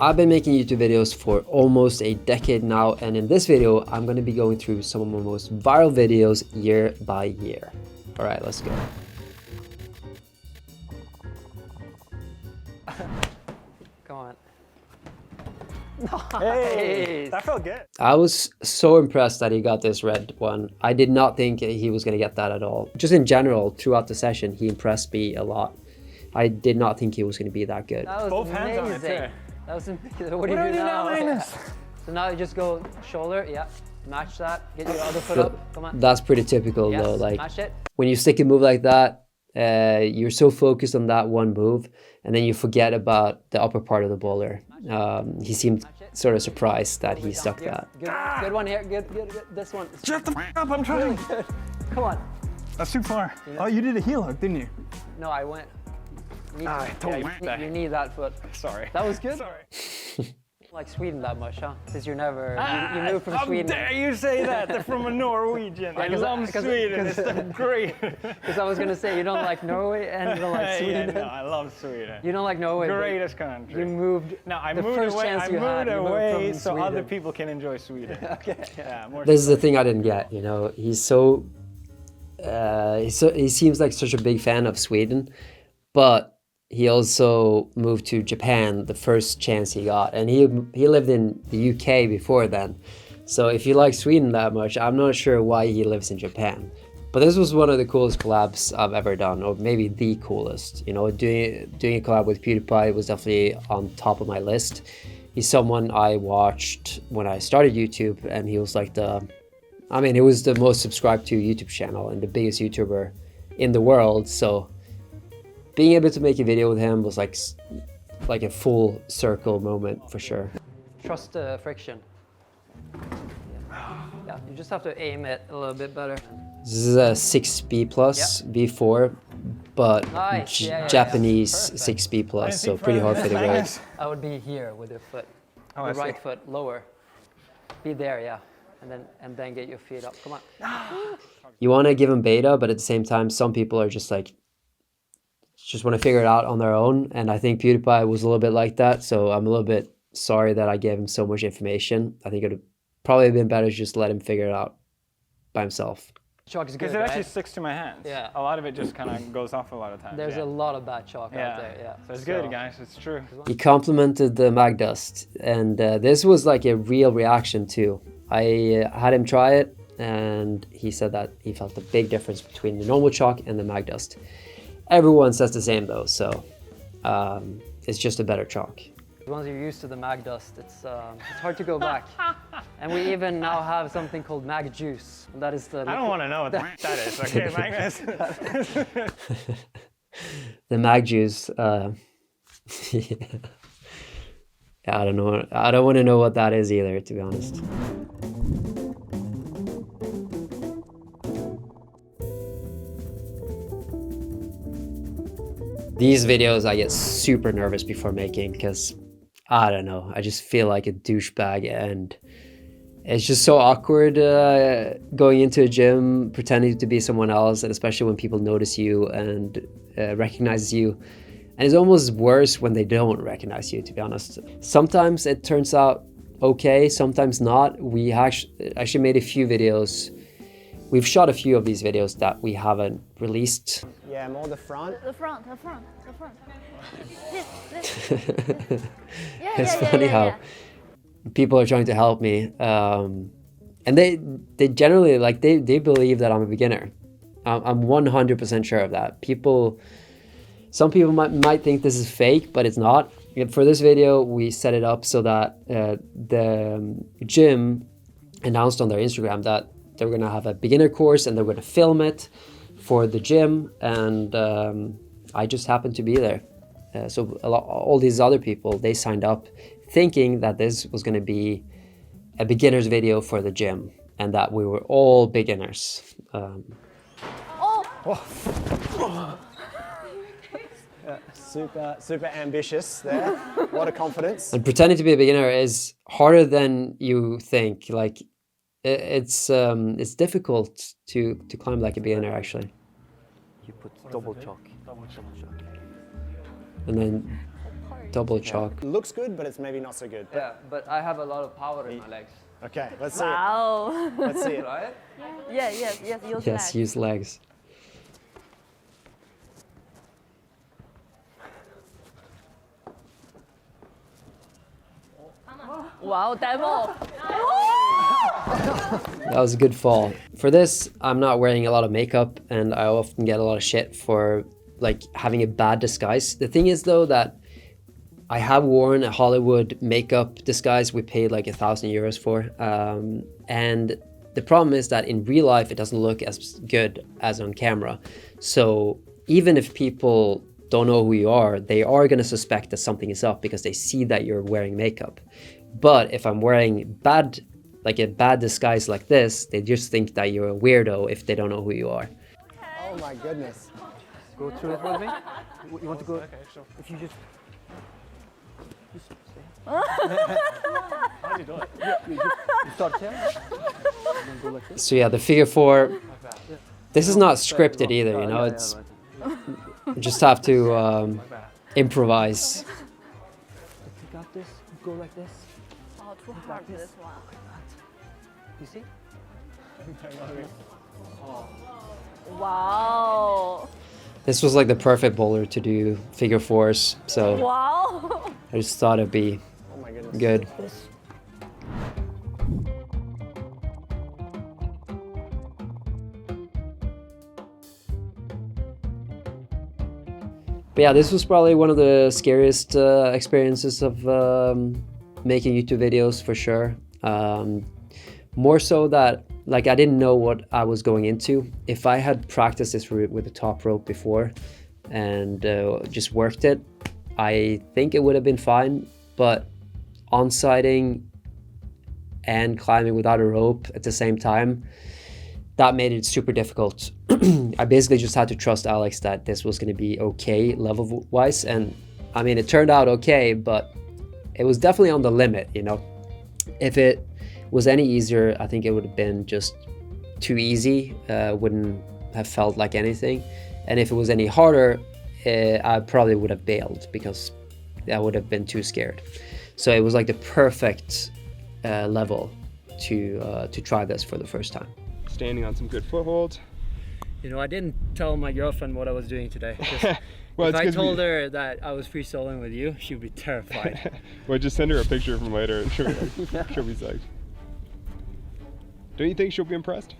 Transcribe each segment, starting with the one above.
I've been making YouTube videos for almost a decade now, and in this video I'm going to be going through some of my most viral videos year by year. Alright, let's go. Come on. Hey, that felt good. I was so impressed that he got this red one. I did not think he was going to get that at all. Just in general, throughout the session, he impressed me a lot. I did not think he was going to be that good. That was Both amazing. hands on it too. That was amazing. What do you do now? Magnus? So now you just go shoulder, yeah. Match that. Get your other foot up. Come on. That's pretty typical Yes, though. Like match it. when you stick a move like that, you're so focused on that one move, and then you forget about the upper part of the bowler. He seemed sort of surprised that he stuck that. Good one here. Good. This one. Shut the f up, I'm trying. Good. Come on. That's too far. Oh, you did a heel hook, didn't you? No, I went. You need that foot. Sorry. That was good. Sorry. Like Sweden that much, huh? Because you're never, you moved from How Sweden. dare you say that? They're from a Norwegian. I love Sweden. It's great. Because I was going to say, you don't like Norway and you don't like Sweden. Yeah, no, I love Sweden. You don't like Norway. Greatest country. You moved. No, I the moved first away. chance I you moved had, you moved away from so Sweden. other people can enjoy Sweden. Okay. Yeah, more This is the thing I didn't get, you know. He's so he seems like such a big fan of Sweden, but he also moved to Japan the first chance he got, and he lived in the UK before then. So if you like Sweden that much, I'm not sure why he lives in Japan. But this was one of the coolest collabs I've ever done, or maybe the coolest. You know, doing a collab with Pewdiepie was definitely on top of my list. He's someone I watched when I started YouTube, and he was like he was the most subscribed to YouTube channel and the biggest YouTuber in the world. So being able to make a video with him was like a full circle moment for sure. Trust the friction. Yeah, you just have to aim it a little bit better. This is a 6B plus B4, but Nice. Yeah, Japanese yeah. 6B plus, so pretty hard for the grade. I would be here with your foot, Oh, the right foot lower. Be there, yeah, and then get your feet up. Come on. You want to give him beta, but at the same time, some people are just want to figure it out on their own, and I think PewDiePie was a little bit like that, so I'm a little bit sorry that I gave him so much information. I think it would probably have been better to just let him figure it out by himself. Chalk is good, Because it actually right? sticks to my hands. Yeah. A lot of it just kind of goes off a lot of times. There's yeah. a lot of bad chalk out there, yeah. So it's good, guys. It's true. He complimented the mag dust, and this was like a real reaction too. I had him try it, and he said that he felt a big difference between the normal chalk and the mag dust. Everyone says the same though, so it's just a better chalk. Once you're used to the mag dust, it's hard to go back. And we even now have something called mag juice. That is the. I don't want to know what that is, okay, Magnus? The mag juice. Yeah, I don't know. I don't want to know what that is either, to be honest. These videos I get super nervous before making because, I don't know, I just feel like a douchebag, and it's just so awkward going into a gym pretending to be someone else, and especially when people notice you and recognize you. And it's almost worse when they don't recognize you, to be honest. Sometimes it turns out okay, sometimes not. We actually made a few videos. We've shot a few of these videos that we haven't released. Yeah, more the front. The front. It's funny how people are trying to help me, and they generally they believe that I'm a beginner. I'm 100% sure of that. Some people might think this is fake, but it's not. For this video, we set it up so that the gym announced on their Instagram that they were gonna have a beginner course and they're gonna film it for the gym, and I just happened to be there. So all these other people, they signed up thinking that this was going to be a beginner's video for the gym and that we were all beginners. Super ambitious there. A lot of confidence. And pretending to be a beginner is harder than you think. Like it's difficult to climb like a beginner actually. You put double chalk. And then double chalk. Looks good, but it's maybe not so good. Yeah, but I have a lot of power in my legs. Okay, let's see Wow. it. Let's see it. Right? Yeah, yes, use Yes, legs. use legs. Wow, demo. That was a good fall. For this, I'm not wearing a lot of makeup, and I often get a lot of shit for like having a bad disguise. The thing is though that I have worn a Hollywood makeup disguise we paid like €1,000 for. And the problem is that in real life, it doesn't look as good as on camera. So even if people don't know who you are, they are going to suspect that something is up because they see that you're wearing makeup. But if I'm wearing a bad disguise like this, they just think that you're a weirdo if they don't know who you are. Oh my goodness. Go through it with me. You want to go? Okay, sure. If you just stay. How do you do it? You start here. And then go like this. So yeah, the figure four, Like that. Yeah. this is not scripted either, you know, Yeah, it's right. you just have to Like that. improvise. If you got this, go like this. Oh, too hard this one. You see? Wow. This was like the perfect bowler to do figure fours, so Wow. I just thought it'd be Oh my goodness. good. But yeah, this was probably one of the scariest experiences of making YouTube videos for sure. More so that like I didn't know what I was going into. If I had practiced this route with the top rope before and just worked it, I think it would have been fine. But on-siding and climbing without a rope at the same time, that made it super difficult. I basically just had to trust Alex that this was going to be okay level-wise, and I mean it turned out okay, but it was definitely on the limit, you know. If it was any easier, I think it would have been just too easy, wouldn't have felt like anything, and if it was any harder, I probably would have bailed because I would have been too scared. So it was like the perfect level to try this for the first time. Standing on some good footholds. You know, I didn't tell my girlfriend what I was doing today. Well, If it's I 'cause told her that I was free soloing with you, she'd be terrified. Well, just send her a picture from later and she'll be psyched. Don't you think she'll be impressed?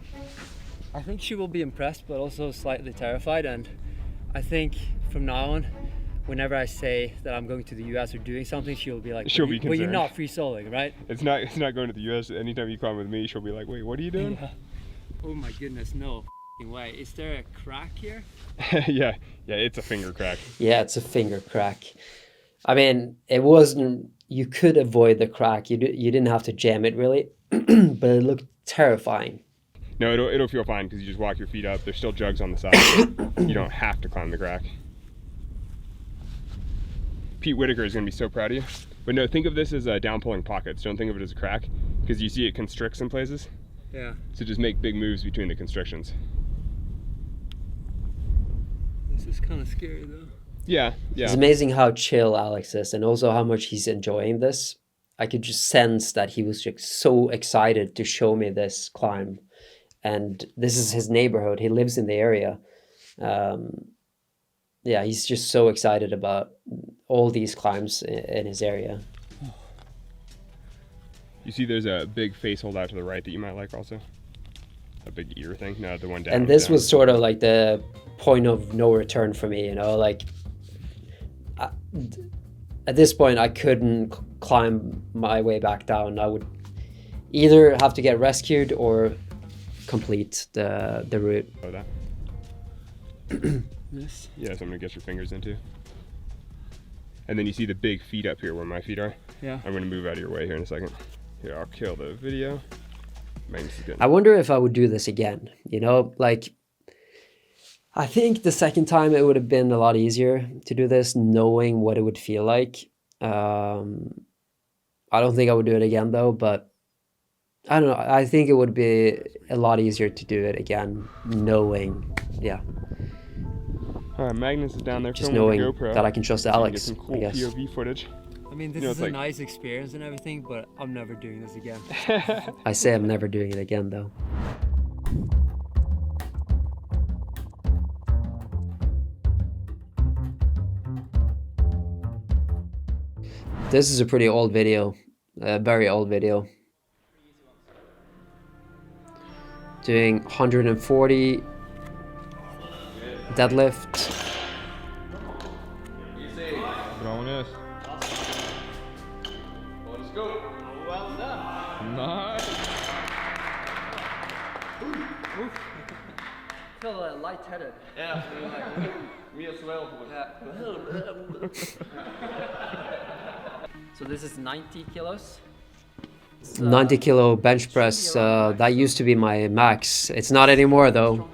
I think she will be impressed, but also slightly terrified. And I think from now on, whenever I say that I'm going to the US or doing something, she'll be like, She'll be but you're concerned. not free soloing, right? It's not going to the US. Anytime you climb with me, she'll be like, wait, what are you doing? Oh my goodness, no f***ing way. Is there a crack here? Yeah, it's a finger crack. Yeah, it's a finger crack. I mean, it wasn't, you could avoid the crack. You didn't have to jam it really, but it looked terrifying. No, it'll feel fine because you just walk your feet up. There's still jugs on the side. You don't have to climb the crack. Pete Whitaker is going to be so proud of you. But no, think of this as down pulling pockets. Don't think of it as a crack because you see it constricts in places. Yeah. So just make big moves between the constrictions. This is kind of scary though. Yeah. It's amazing how chill Alex is and also how much he's enjoying this. I could just sense that he was just so excited to show me this climb. And this is his neighborhood. He lives in the area. Yeah, he's just so excited about all these climbs in his area. You see there's a big face hold out to the right that you might like also? A big ear thing? No, the one down. And this down. was sort of like the point of no return for me, you know, like at this point I couldn't climb my way back down. I would either have to get rescued or complete the route. Oh, that? This? Yeah, so I'm gonna get your fingers into. And then you see the big feet up here where my feet are? Yeah. I'm gonna move out of your way here in a second. Here, I'll kill the video. Magnus is good. I wonder if I would do this again, you know, like I think the second time it would have been a lot easier to do this, knowing what it would feel like. I don't think I would do it again though, but I don't know. I think it would be a lot easier to do it again, knowing, yeah. All right, Magnus is down there just filming knowing with the GoPro. that I can trust So we can Alex, get some cool I guess. POV footage. I mean, this You know, is it's a like- nice experience and everything, but I'm never doing this again. I say I'm never doing it again though. This is a pretty old video, a very old video. Doing 140 deadlift. Bra Magnus. Let's go. Well done. Nice. Feel lightheaded. Yeah. Me as well. So this is 90 kilos. 90 kilo bench press, that used to be my max. It's not anymore though.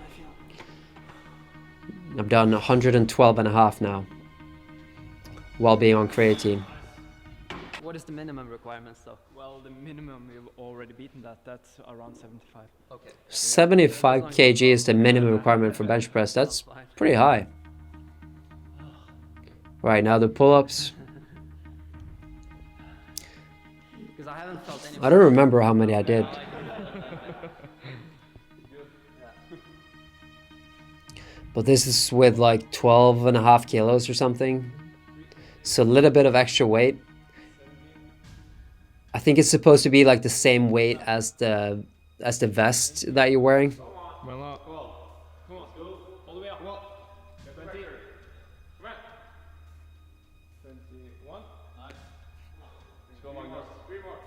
I've done 112 and a half now while being on creatine. What is the minimum requirements though? Well, the minimum you've already beaten that. That's around 75. Okay. 75 kg is the minimum requirement for bench press. That's pretty high. Right, now the pull-ups. Because I haven't felt any. I don't remember how many I did. But this is with like 12 and a half kilos or something. So a little bit of extra weight. I think it's supposed to be like the same weight as the vest that you're wearing. Well up. Come on, go all the way up. 20. Come on. 21. Nice. Let's go, Magnus. 3 more.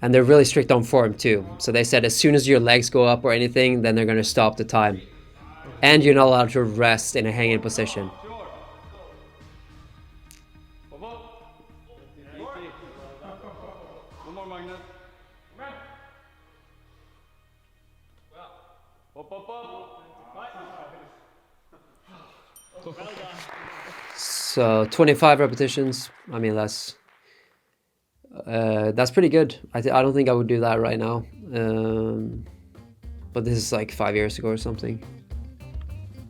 And they're really strict on form too. So they said as soon as your legs go up or anything, then they're going to stop the time. And you're not allowed to rest in a hanging position. One more, Magnus. Come on. So 25 repetitions. I mean, that's pretty good. I don't think I would do that right now. But this is like 5 years ago or something.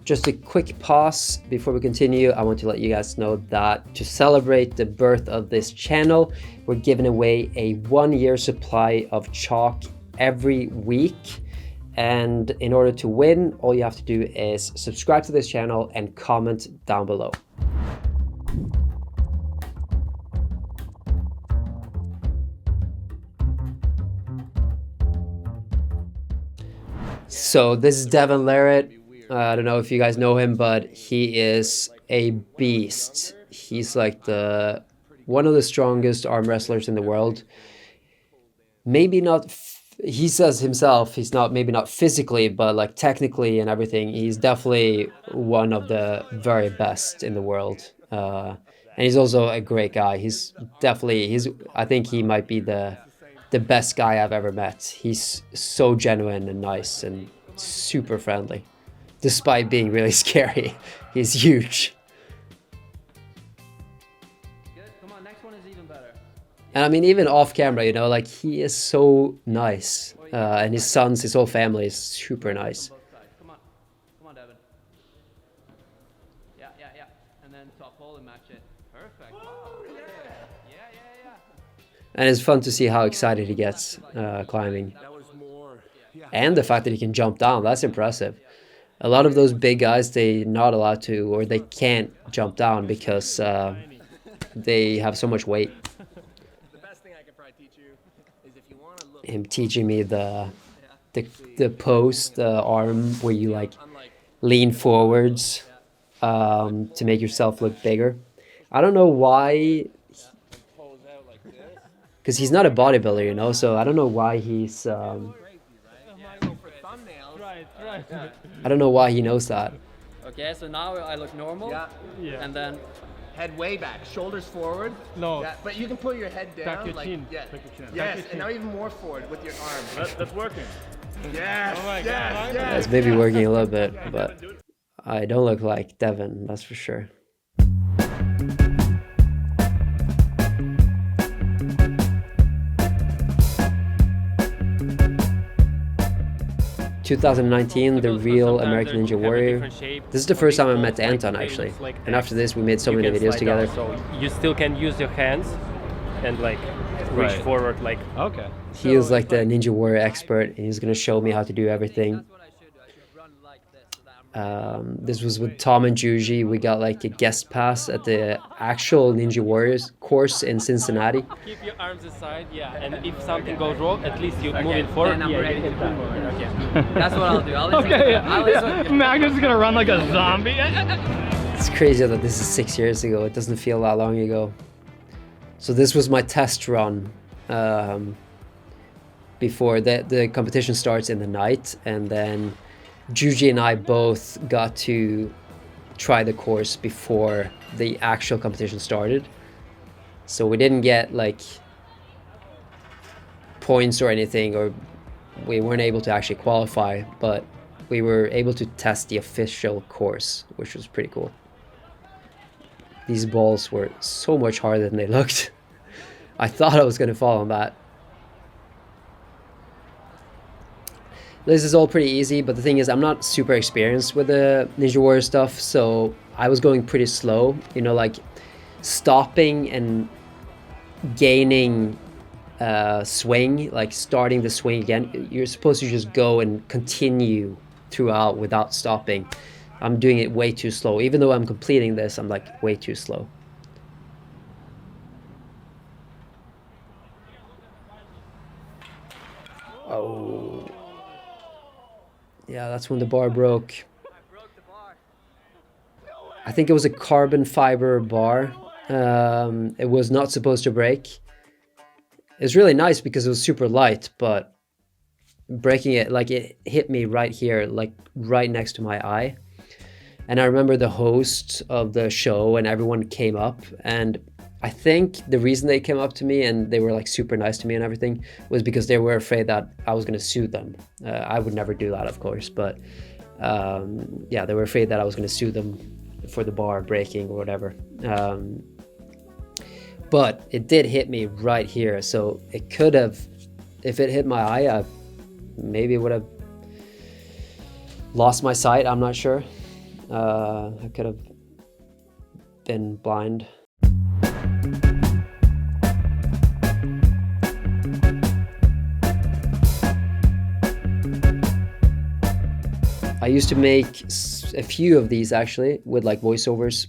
Just a quick pause before we continue. I want to let you guys know that to celebrate the birth of this channel, we're giving away a 1-year supply of chalk every week. And in order to win, all you have to do is subscribe to this channel and comment down below. So this is Devon Larratt. I don't know if you guys know him, but he is a beast. He's like one of the strongest arm wrestlers in the world. Maybe not, he says himself, he's not, maybe not physically, but like technically and everything, he's definitely one of the very best in the world. And he's also a great guy. I think he might be the best guy I've ever met. He's so genuine and nice and super friendly. Despite being really scary, he's huge. Good. Come on, next one is even better. And I mean, even off camera, you know, like he is so nice. And his sons, his whole family is super nice. Both sides. Come on, Devon. Yeah. And then top hole and match it. Perfect. Yeah. And it's fun to see how excited he gets climbing. And the fact that he can jump down, that's impressive. A lot of those big guys, they're not allowed to, or they can't jump down because they have so much weight. The best thing I could probably teach you is if you want to look Him teaching me the pose, the arm where you like lean forwards to make yourself look bigger. I don't know why, because he's not a bodybuilder, you know, so I don't know why he's I don't know why he knows that. Okay, so now I look normal. Yeah. And then head way back, shoulders forward. No. Yeah, but you can pull your head down. Back your like, chin. Yeah. Back your chin. Yes, Back your and chin. now even more forward with your arm. That's working. Yes. Oh my God. Yes. It's maybe working a little bit, but I don't look like Devon, that's for sure. 2019, the real American Ninja Warrior. This is the first time I met Anton, actually. Like And after this, we made so you many can videos slide together. down, so you still can use your hands and like reach Right. forward like Okay. He is like the Ninja Warrior expert, and he's gonna show me how to do everything. This was with Tom and Juji. We got like a guest pass at the actual Ninja Warriors course in Cincinnati. keep your arms aside, yeah, and if something goes wrong, at least you move it forward. I'm Yeah, ready you to can move forward. Okay. Okay. That's what I'll do. I'll listen. Okay, I'll listen. Magnus is gonna run like a zombie. It's crazy that this is 6 years ago. It doesn't feel that long ago. So this was my test run before the competition starts in the night, and then Juji and I both got to try the course before the actual competition started. So we didn't get like points or anything, or we weren't able to actually qualify, but we were able to test the official course, which was pretty cool. These balls were so much harder than they looked. I thought I was going to fall on that. This is all pretty easy, but the thing is I'm not super experienced with the Ninja Warrior stuff, so I was going pretty slow, you know, like stopping and gaining swing, like starting the swing again. You're supposed to just go and continue throughout without stopping. I'm doing it way too slow. Even though I'm completing this, I'm like way too slow. Oh. Yeah, that's when the bar broke. I think it was a carbon fiber bar. It was not supposed to break. It's really nice because it was super light, but breaking it, like it hit me right here, like right next to my eye. And I remember the host of the show and everyone came up, and I think the reason they came up to me and they were like super nice to me and everything was because they were afraid that I was going to sue them. I would never do that, of course, but yeah, they were afraid that I was going to sue them for the bar breaking or whatever. But it did hit me right here, so it could have, if it hit my eye, I maybe would have lost my sight. I'm not sure. I could have been blind. I used to make a few of these actually with like voiceovers.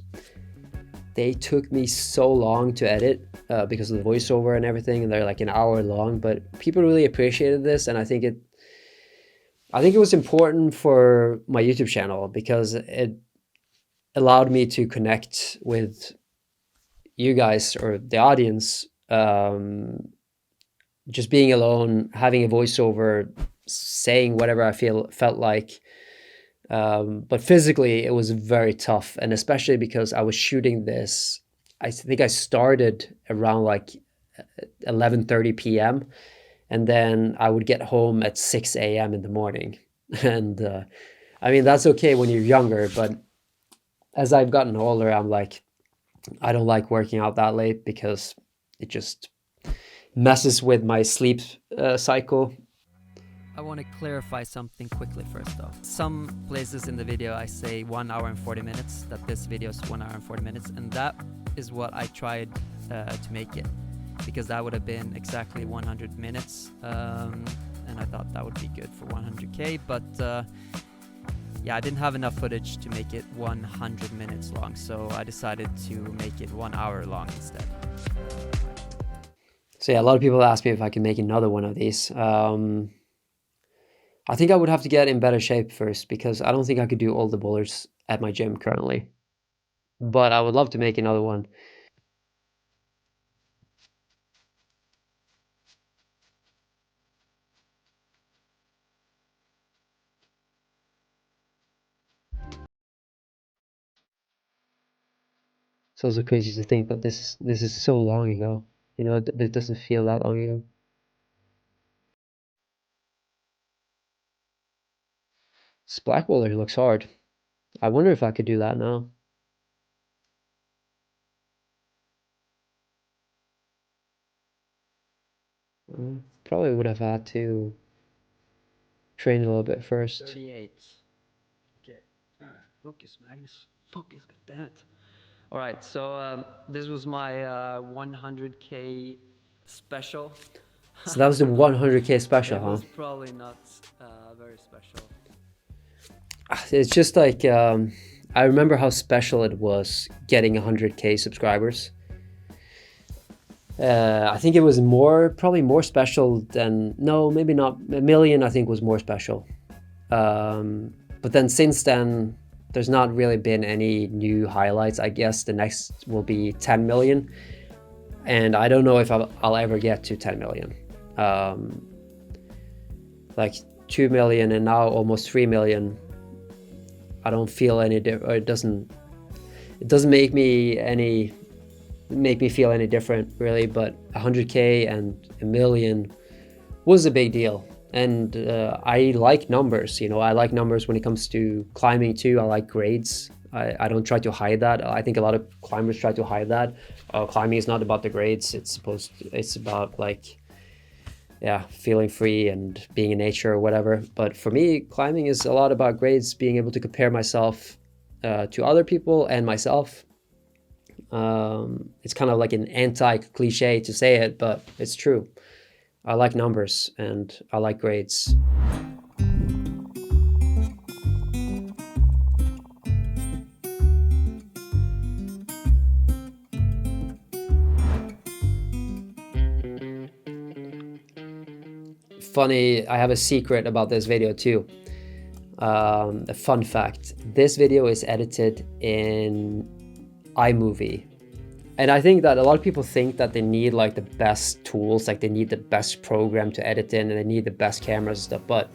They took me so long to edit because of the voiceover and everything, and they're like an hour long, but people really appreciated this, and I think it was important for my YouTube channel because it allowed me to connect with you guys or the audience. Just being alone, having a voiceover, saying whatever I felt like. But physically it was very tough, and especially because I was shooting this, I think I started around like 11:30 p.m. and then I would get home at 6 a.m. in the morning. And I mean, that's okay when you're younger, but as I've gotten older, I'm like, I don't like working out that late because it just messes with my sleep cycle. I want to clarify something quickly first though. Some places in the video I say 1 hour and 40 minutes, that this video is 1 hour and 40 minutes, and that is what I tried to make it, because that would have been exactly 100 minutes, and I thought that would be good for 100k, but yeah, I didn't have enough footage to make it 100 minutes long, so I decided to make it 1 hour long instead. So yeah, a lot of people ask me if I can make another one of these. I think I would have to get in better shape first, because I don't think I could do all the boulders at my gym currently. But I would love to make another one. It's also crazy to think that this is so long ago. You know, it doesn't feel that long ago. This black boulder looks hard. I wonder if I could do that now. Probably would have had to train a little bit first. 38. Okay. Focus, Magnus. Focus. God damn it. All right. So this was my 100K special. So that was the 100K special, It huh? was probably not very special. It's just like, I remember how special it was getting 100K subscribers. I think it was probably more special than, no, maybe not. 1 million, I think, was more special. But then since then, there's not really been any new highlights. I guess the next will be 10 million. And I don't know if I'll ever get to 10 million. Like 2 million and now almost 3 million. I don't feel any it doesn't make me feel any different really, but 100K and 1 million was a big deal. And I like numbers, you know, I like numbers when it comes to climbing too. I like grades. I don't try to hide that. I think a lot of climbers try to hide that. Climbing is not about the grades. It's about like, yeah, feeling free and being in nature or whatever. But for me, climbing is a lot about grades, being able to compare myself to other people and myself. It's kind of like an anti-cliche to say it, but it's true. I like numbers and I like grades. Funny, I have a secret about this video too. A fun fact, this video is edited in iMovie. And I think that a lot of people think that they need like the best tools, like they need the best program to edit in and they need the best cameras and stuff. But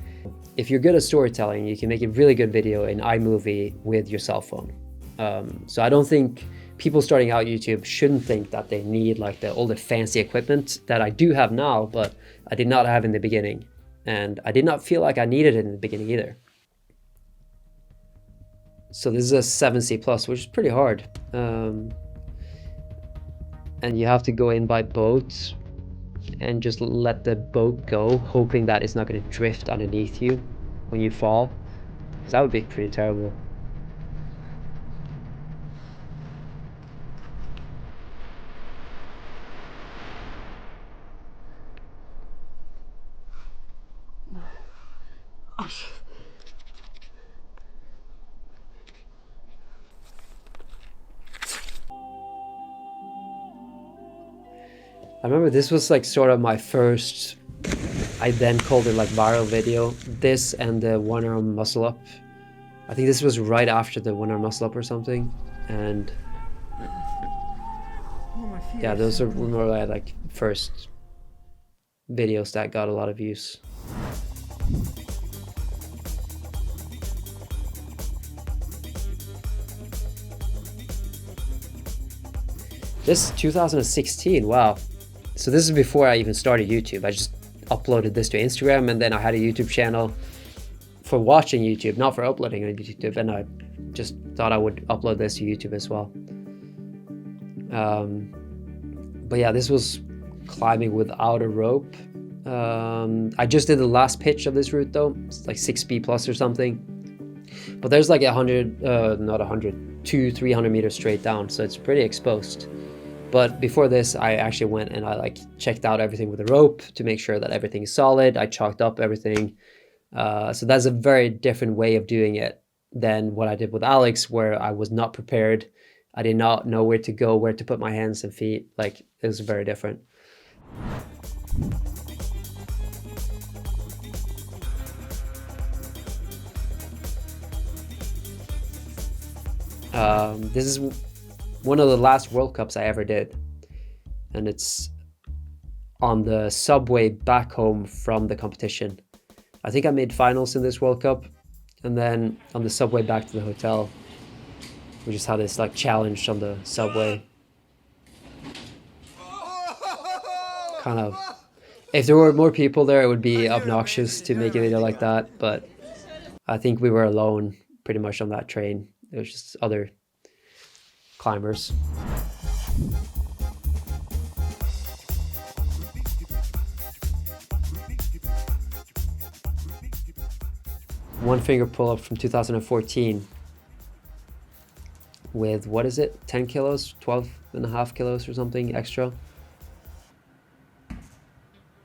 if you're good at storytelling, you can make a really good video in iMovie with your cell phone. So I don't think people starting out YouTube shouldn't think that they need like all the fancy equipment that I do have now, but I did not have in the beginning. And I did not feel like I needed it in the beginning either. So this is a 7C+, which is pretty hard. And you have to go in by boat and just let the boat go, hoping that it's not going to drift underneath you when you fall, because that would be pretty terrible. I remember this was like sort of my first, I then called it like viral video. This and the one arm muscle up. I think this was right after the one arm muscle up or something. And yeah, those are more like first videos that got a lot of views. This is 2016, wow. So this is before I even started YouTube. I just uploaded this to Instagram, and then I had a YouTube channel for watching YouTube, not for uploading on YouTube, and I just thought I would upload this to YouTube as well. But yeah, this was climbing without a rope. I just did the last pitch of this route though. It's like 6B plus or something. But there's like 200-300 meters straight down, so it's pretty exposed. But before this, I actually went and I like checked out everything with a rope to make sure that everything is solid. I chalked up everything. So that's a very different way of doing it than what I did with Alex, where I was not prepared. I did not know where to go, where to put my hands and feet. Like, it was very different. This is one of the last World Cups I ever did, and it's on the subway back home from the competition. I think I made finals in this World Cup, and then on the subway back to the hotel, we just had this like challenge on the subway. Kind of, if there were more people there, it would be obnoxious to make a video like that, but I think we were alone pretty much on that train. It was just other climbers. one finger pull up from 2014 with, what is it, 10 kilos, 12.5 kilos or something extra.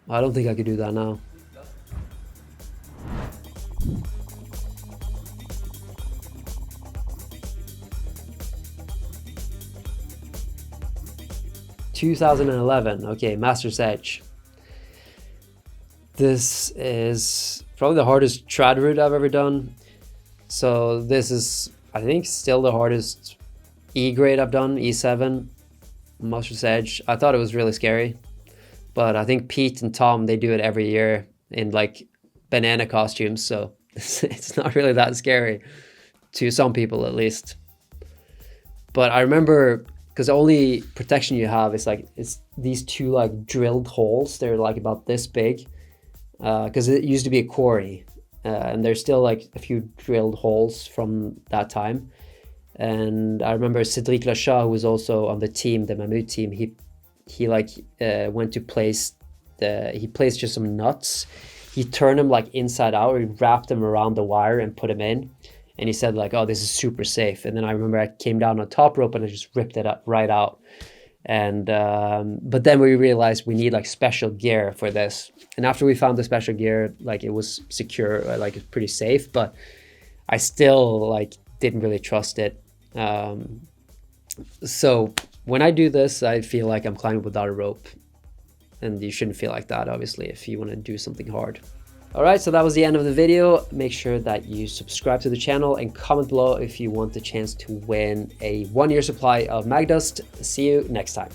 I don't think I could do that now. ...2011, okay, Master's Edge. This is probably the hardest trad route I've ever done. So this is, I think, still the hardest E grade I've done, E7, Master's Edge. I thought it was really scary, but I think Pete and Tom, they do it every year in like banana costumes, so it's not really that scary, to some people at least. But I remember, because the only protection you have is like, it's these two like drilled holes. They're like about this big, because it used to be a quarry, and there's still like a few drilled holes from that time. And I remember Cédric Lachat, who was also on the team, the Mammut team, he like went to place he placed just some nuts. He turned them like inside out, he wrapped them around the wire and put them in. And he said like, oh, this is super safe. And then I remember I came down on top rope and I just ripped it up right out. And but then we realized we need like special gear for this. And after we found the special gear, like it was secure, like it's pretty safe, but I still like didn't really trust it. So when I do this, I feel like I'm climbing without a rope. And you shouldn't feel like that, obviously, if you want to do something hard. All right, so that was the end of the video. Make sure that you subscribe to the channel and comment below if you want the chance to win a 1-year supply of Magdust. See you next time.